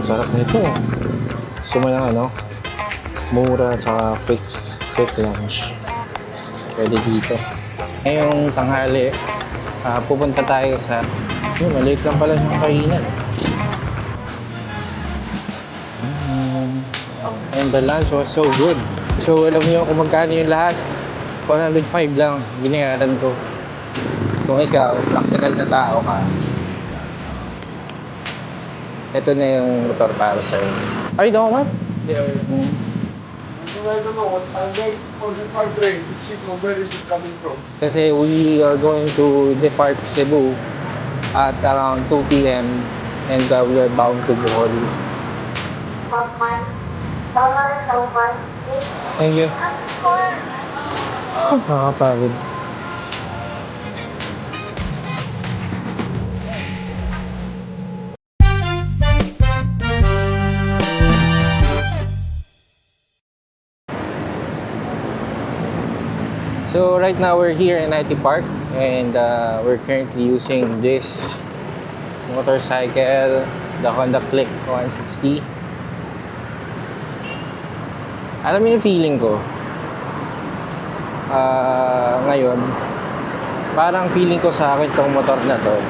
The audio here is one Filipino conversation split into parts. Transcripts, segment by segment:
Sarap nito. Gusto mo ng ano? Mura at quick lunch. Pwede dito. Ngayong tanghali, pupunta tayo sa... maliit lang pala yung kainan. And the lunch was so good. So alam niyo kung magkano yung lahat? 105 lang binayaran ko. Kung ikaw, practical na tao ka, ito na yung motor para sa'yo. Ay, daw man? Yeah. I don't know what I'm going for the far train to see where is it coming from. Kasi we are going to depart Cebu at around 2 p.m. and we are bound to Bohol. Thank you. Nakakapagod. So right now we're here in IT Park and we're currently using this motorcycle, the Honda Click 160. Alam mo yung feeling ko? Ngayon, parang feeling ko sa akin tong motor na to.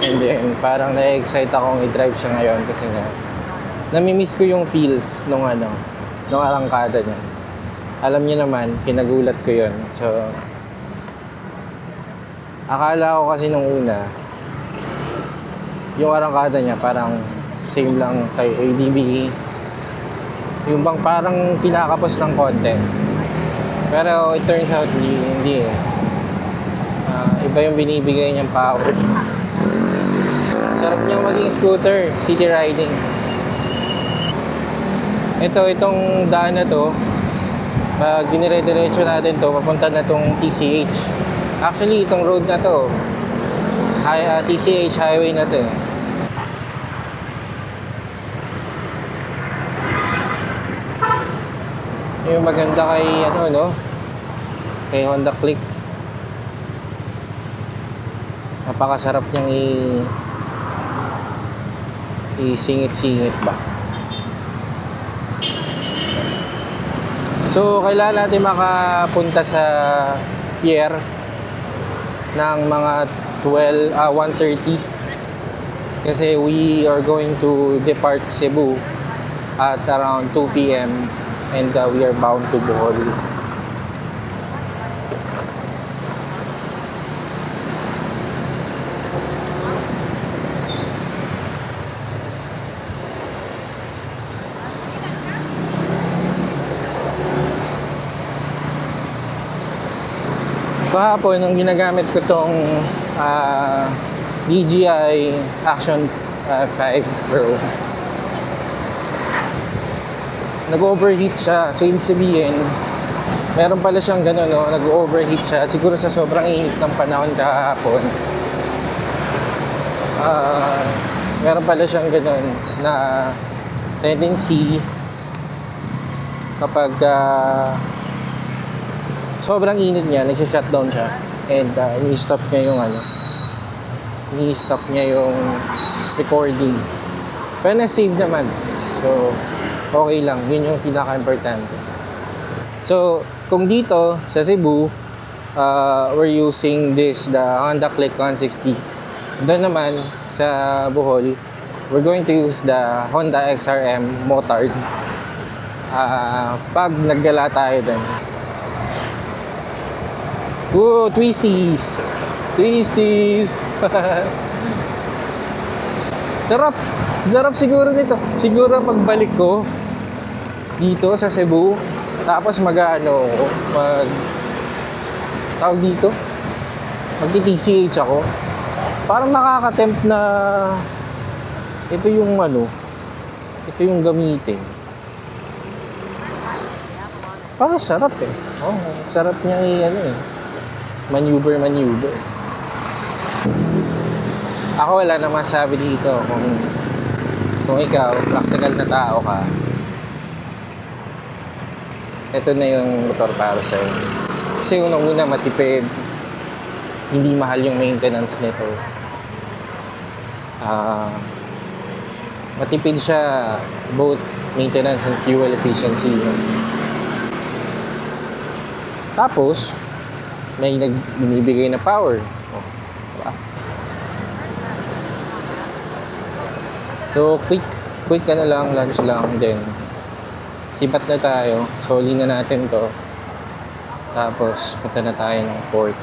And then, parang na-excite akong i-drive siya ngayon kasi nga, nami-miss ko yung feels nung arangkada niya. Alam niyo naman, kinagulat ko yun. So, akala ko kasi nung una, yung arangkada niya parang same lang kay ADB. Yung bang parang kinakapos ng konti. Pero it turns out, hindi eh. Iba yung binibigay niyang power. Sarap niyang maging scooter, city riding. Itong daan na to, pag dinire-diretso natin to, papunta na tong TCH. Actually, itong road na to, TCH highway na to. Yung maganda kay kay Honda Click. Napakasarap niyang isingit-singit ba. So, kailangan natin makapunta sa pier ng mga 1:30 kasi we are going to depart Cebu at around 2 p.m. and we are bound to Bohol. Kahapon, nung ginagamit ko tong DJI Action 5 Pro, nag-overheat siya. So, ibig sabihin, meron pala siyang gano'n, no? Nag-overheat siya. Siguro sa sobrang init ng panahon kahapon. Meron pala siyang gano'n na tendency kapag sobrang init niya, nag-shutdown siya. And i-stop niya yung recording. Pero na-save naman. So, okay lang. Yun yung pinaka-importante. So, kung dito sa Cebu, we're using the Honda Click 160. Doon naman sa Bohol, we're going to use the Honda XRM Motard. Pag naggala tayo doon. Ooh, twisties! Twisties! Sarap! Sarap siguro nito. Siguro pagbalik ko dito sa Cebu, tapos tawag dito, magti-TCH ako. Parang nakaka-tempt na ito yung gamitin. Parang sarap eh. Oh, sarap niya maneuver. Ako wala na masabi dito kung ikaw, practical na tao ka. Ito na yung motor para sa'yo. Kasi unang-una matipid, hindi mahal yung maintenance nito. Matipid siya both maintenance and fuel efficiency. Tapos, may binibigay na power. Oh, diba? So, quick ka na lang, lunch lang, then sipat na tayo. Soli na natin to. Tapos, punta na tayo ng port.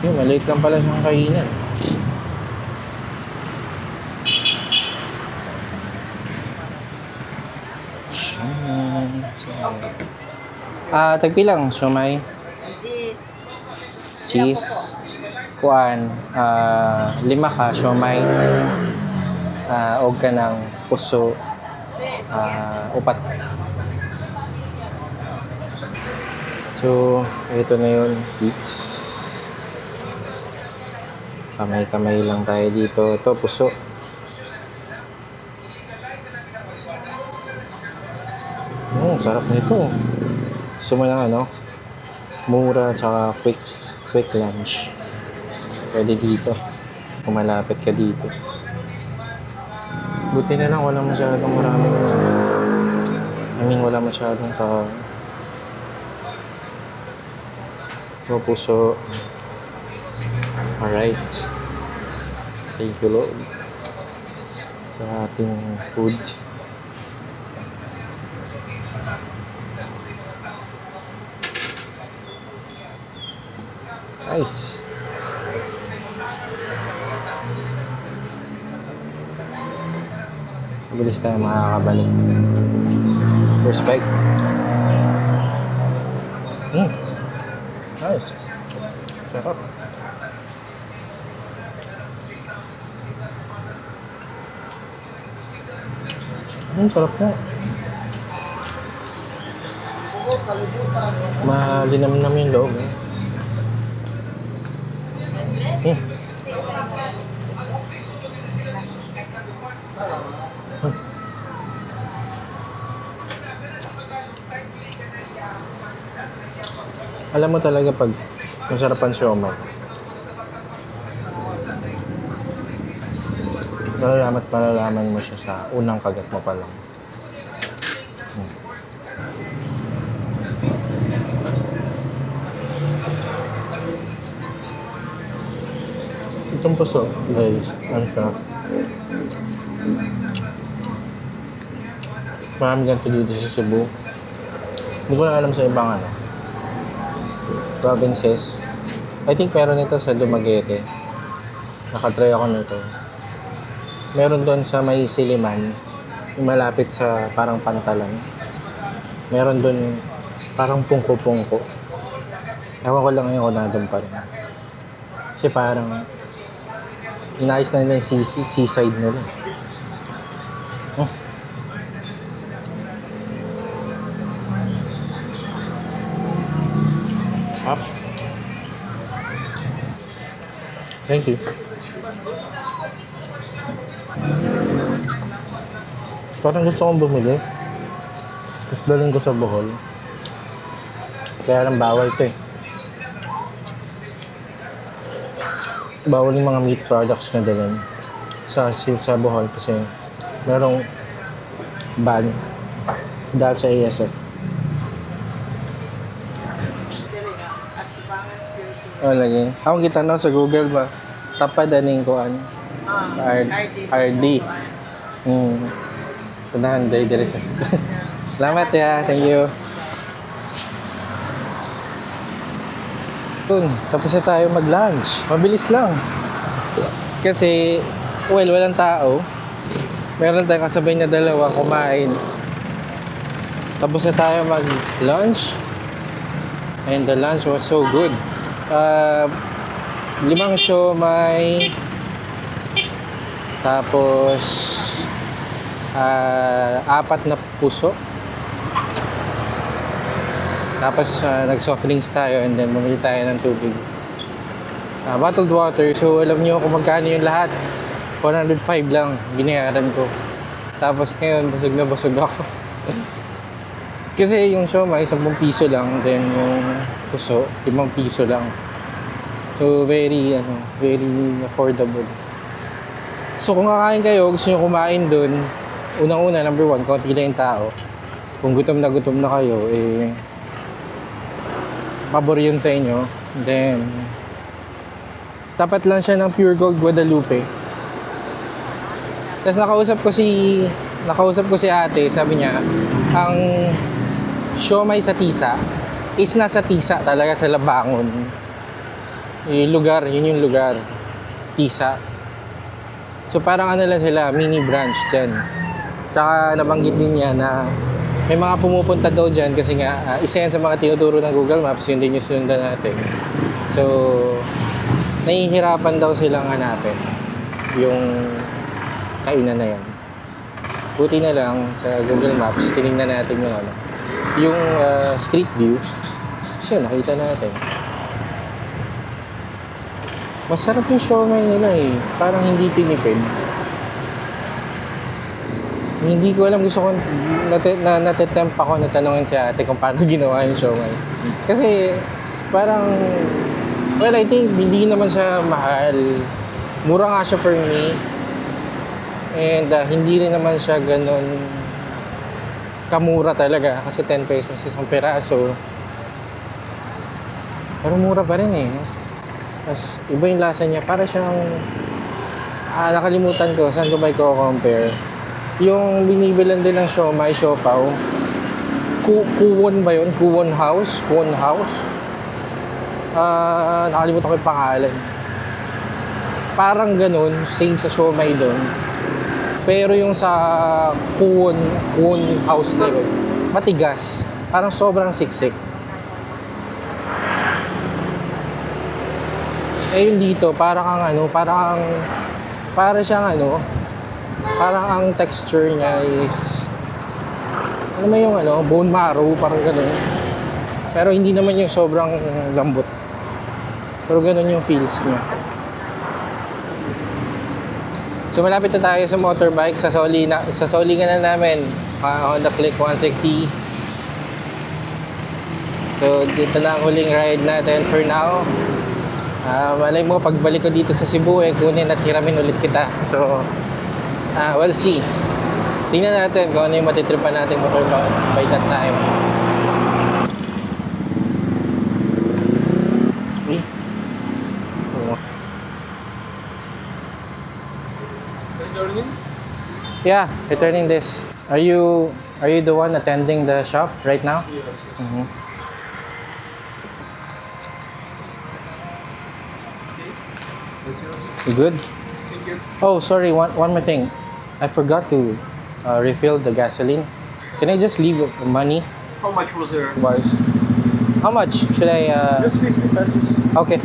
Yun, maliit lang pala siyang kainan. Tagpi lang, siomay. Cheese. Kuan. 5 ka, siomay. Og ka ng puso. 4. So, ito na yun. Eats. Kamay-kamay lang tayo dito. Ito, puso. Sarap nito. Gusto mo lang mura tsaka quick lunch. Pwede dito. Kung malapit ka dito. Buti na lang wala masyadong maraming wala masyadong tao. Ito puso. Alright. Thank you Lord sa ating food. Nice. Mabilis tayo makakabalik. Respect. Nice. Sarap. Sarap na. Malinam-nam yung loob eh. Alam mo talaga pag masarapan siomai. Malalaman mo siya sa unang kagat mo pa lang. Itong puso, guys, ano siya? Marami ganito dito sa Cebu. Hindi ko na alam sa ibang provinces. I think meron ito sa Dumaguete. Nakatry ako nito. Meron doon sa may Siliman, malapit sa parang Pantalan. Meron doon parang pungko-pungko. Ewan ko lang ngayon kung nandun pa rin. Kasi parang inayos na nila yung seaside nila. Up. Thank you. Parang gusto kong bumili. Tapos dalhin ko sa Bohol. Kaya lang bawal ito eh. Bawal yung mga meat products na dalhin sa Bohol kasi merong ban dahil sa ASF. Lagi. Ako kita sa Google ba? Tapad aning kuan. RD. Punahan dire sa. Salamat ya. Thank you. Tapos na tayo mag-lunch. Mabilis lang. Kasi, walang tao. Meron tayong kasabay na dalawa kumain. Tapos na tayo mag-lunch. And the lunch was so good. 5 siomai. Tapos, 4 na puso. Tapos nag-soft drinks tayo and then bumili tayo ng tubig. Bottled water. So alam niyo kung magkano yung lahat. 105 lang binayaran ko. Tapos ngayon busog na busog ako. Kasi yung siomai 10 piso lang, then yung puso 5 piso lang. So very affordable. So kung kakain kayo, gusto nyo kumain dun, unang-una, number one, konti lang yung tao. Kung gutom na kayo, eh, pabor yun sa inyo. Then, tapat lang siya ng Pure Gold Guadalupe. Tapos nakausap ko si ate, sabi niya, ang siomay sa Tisa is nasa Tisa talaga sa Labangon. Yung lugar, yun yung lugar. Tisa. So parang ano lang sila, mini branch dyan. Tsaka nabanggit din niya na may mga pumupunta daw dyan kasi nga isa yan sa mga tinuturo ng Google Maps, yun din yung sinundan natin. So, nahihirapan daw silang hanapin yung kainan na yan. Buti na lang sa Google Maps, tinignan natin yung ano, yung street view. So, nakita natin. Masarap yung siomai nila eh. Parang hindi tinipid. Hindi ko alam, gusto ko natitempt ako na tanongin si ate kung paano ginawa yung siomai. Kasi parang, well, I think hindi naman siya mahal. Mura nga siya for me. And hindi rin naman siya ganun kamura talaga. Kasi 10 pesos isang peraso. Pero mura pa rin eh. Tapos iba yung lasa niya. Para siyang, nakalimutan ko, saan ko ba i-compare? Yung binibilan din ng siomai, siopaw. Kuwon ba yun? Kuwon House? Kuwon House? Nakalimutan ko yung pangalan. Parang ganun, same sa siomai doon. Pero yung sa Kuwon House na yun, matigas. Parang sobrang siksik. Eh yun dito, parang ang texture niya is, ano ba yung bone marrow, parang ganun. Pero hindi naman yung sobrang lambot. Pero ganun yung feels niya. So malapit na tayo sa motorbike, sasoli nga na namin, Honda Click 160. So dito na ang huling ride natin for now. Malay mo, pagbalik ko dito sa Cebu, kunin at hiramin ulit kita. So, we'll see. Tingnan natin kung ano yung matitripan natin motorbike by that time. Uy. Oh. Returning? Yeah, returning this. Are you the one attending the shop right now? Yes. Mm-hmm. That's yours. You good? Thank you. Oh, sorry, one more thing. I forgot to refill the gasoline. Can I just leave money? How much was there? Bars. How much should I? Just 50 pesos. Okay.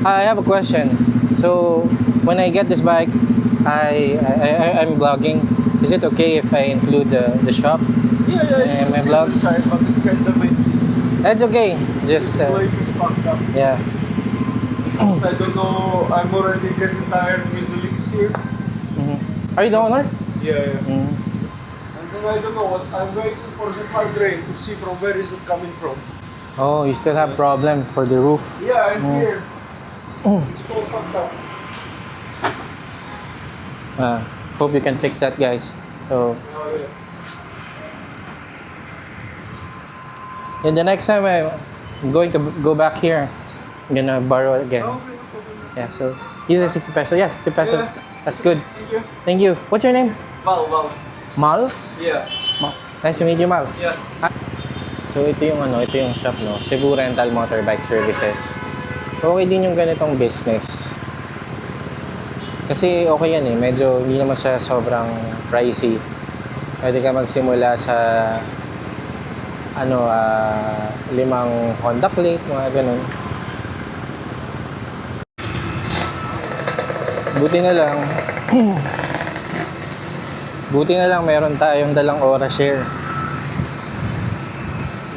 I have a question. So, when I get this bike, I'm vlogging. Is it okay if I include the shop? Yeah. My you can vlog? inside, but it's kind of messy. That's okay. Just This place is fucked up. yeah. So I don't know. I'm already getting tired with the leaks here. Mm-hmm. Are you the owner? Yeah. Mm. And then I don't know what. I'm waiting for the fire drain to see from where is it coming from. Oh, you still have problem for the roof. Yeah, I'm Mm. here. Mm. It's all fucked up. Hope you can fix that, guys. So, Oh, yeah. and the next time I'm going to go back here, I'm gonna borrow it again. Okay, no problem. Yeah, so use the 60 peso. Yeah, 60 peso. Yeah. That's good. Thank you. Thank you. What's your name? Val. Mal? Yeah. Nice to meet you, Mal. Yeah. So ito yung shop, no? Cebu Rental Motorbike Services. Okay din yung ganitong business. Kasi okay yan eh, medyo hindi naman siya sobrang pricey. Pwede ka magsimula sa 5 Honda Click, mga ganun. Buti na lang meron tayong dalang Aura Share.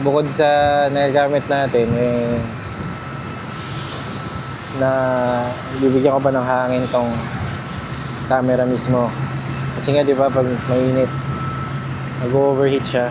Bukod sa nagagamit natin, na bibigyan ko pa ng hangin tong camera mismo. Kasi nga, di ba, pag mainit, nag-overheat siya.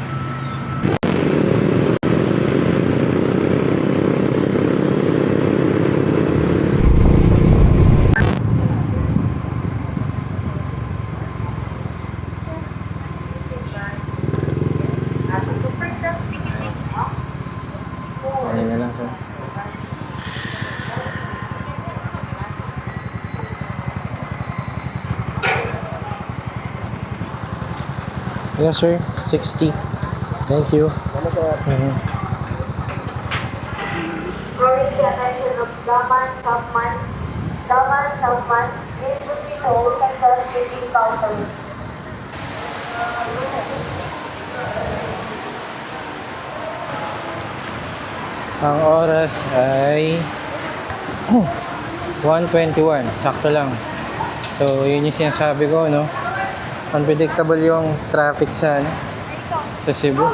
Yes, sir. 60. Thank you. Ano sir? Mhm. Daman, please proceed to hold and start taking counter. Ang oras ay 1:21. Sakto lang. So, yun yung sinasabi ko, no? Unpredictable yung traffic sa Cebu.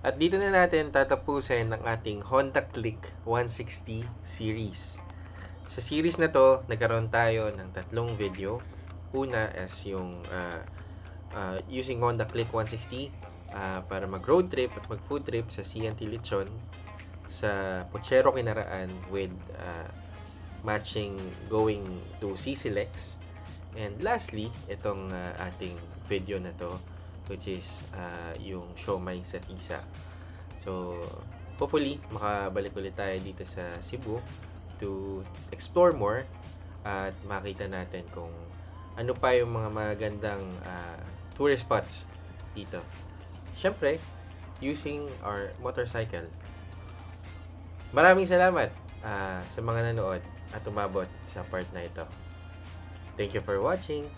At dito na natin tatapusin ang ating Honda Click 160 series. Sa series na to, nagkaroon tayo ng tatlong video. Una is yung using Honda Click 160 para mag-road trip at mag-food trip sa CNT Lechon sa Pochero Kinaraan with matching going to CCLEX. And lastly, itong ating video na to, which is yung siomai sa Tisa. So, hopefully, makabalik ulit tayo dito sa Cebu to explore more at makita natin kung ano pa yung mga magandang tourist spots dito. Siyempre, using our motorcycle. Maraming salamat sa mga nanood at umabot sa part na ito. Thank you for watching.